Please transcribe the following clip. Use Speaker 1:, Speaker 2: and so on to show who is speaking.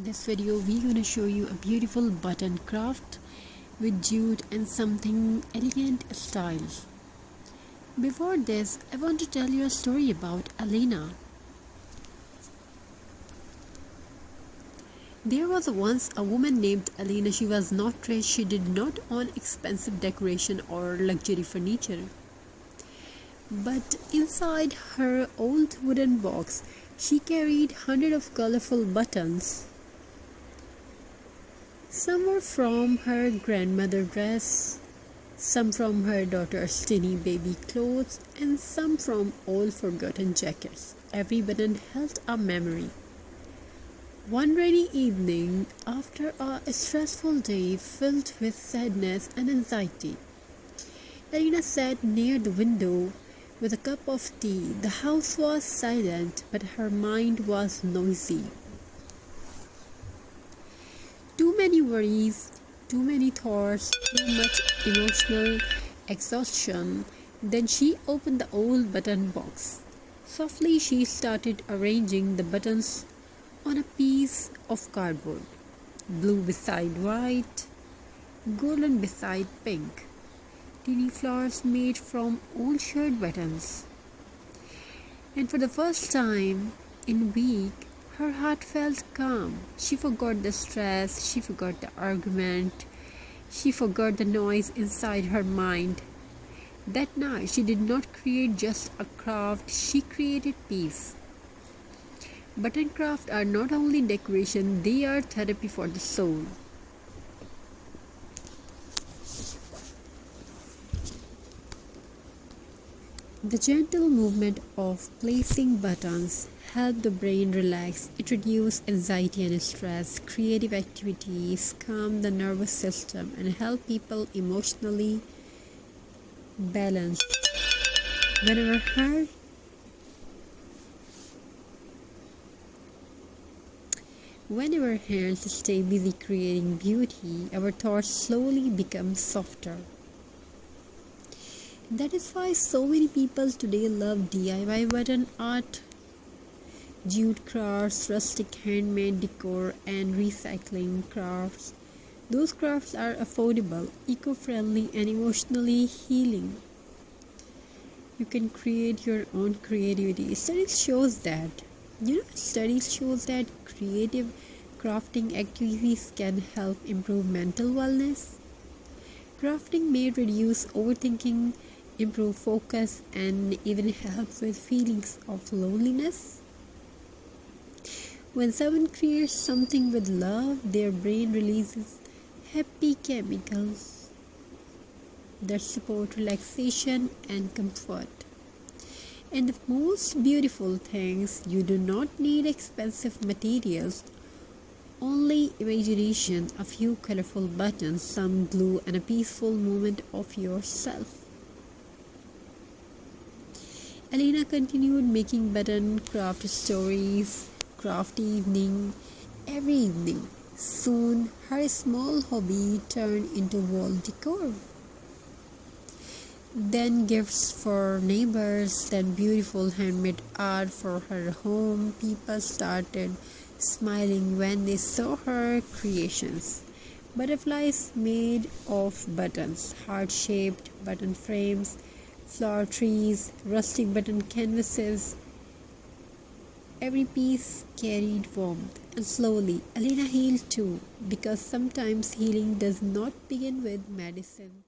Speaker 1: In this video, we're going to show you a beautiful button craft with jute and something elegant style. Before this, I want to tell you a story about Alina. There was once a woman named Alina. She was not rich. She did not own expensive decoration or luxury furniture. But inside her old wooden box, she carried hundreds of colorful buttons. Some were from her grandmother's dress, some from her daughter's tiny baby clothes, and some from old forgotten jackets. Every button held a memory. One rainy evening, after a stressful day filled with sadness and anxiety, Elena sat near the window with a cup of tea. The house was silent, but her mind was noisy. Too many worries, too many thoughts, too much emotional exhaustion. Then she opened the old button box. Softly she started arranging the buttons on a piece of cardboard. Blue beside white, golden beside pink. Teeny flowers made from old shirt buttons. And for the first time in a week, her heart felt calm. She forgot the stress, she forgot the argument, she forgot the noise inside her mind. That night, she did not create just a craft, she created peace. Button craft are not only decoration, they are therapy for the soul. The gentle movement of placing buttons help the brain relax. It reduces anxiety and stress. Creative activities calm the nervous system and help people emotionally balanced. When our hands stay busy creating beauty, our thoughts slowly become softer. That is why so many people today love DIY button art, jute crafts, rustic handmade decor, and recycling crafts. Those crafts are affordable, eco-friendly, and emotionally healing. You can create your own creativity. Studies shows that creative crafting activities can help improve mental wellness. Crafting may reduce overthinking, improve focus, and even help with feelings of loneliness. When someone creates something with love, their brain releases happy chemicals that support relaxation and comfort. And the most beautiful things, you do not need expensive materials, only imagination, a few colorful buttons, some glue, and a peaceful moment of yourself. Alina continued making button craft stories, craft evening, every evening. Soon, her small hobby turned into wall decor. Then gifts for neighbors, then beautiful handmade art for her home. People started smiling when they saw her creations. Butterflies made of buttons, heart-shaped button frames, flower trees, rustic button canvases. Every piece carried warmth, and slowly Alina healed too, because sometimes healing does not begin with medicine.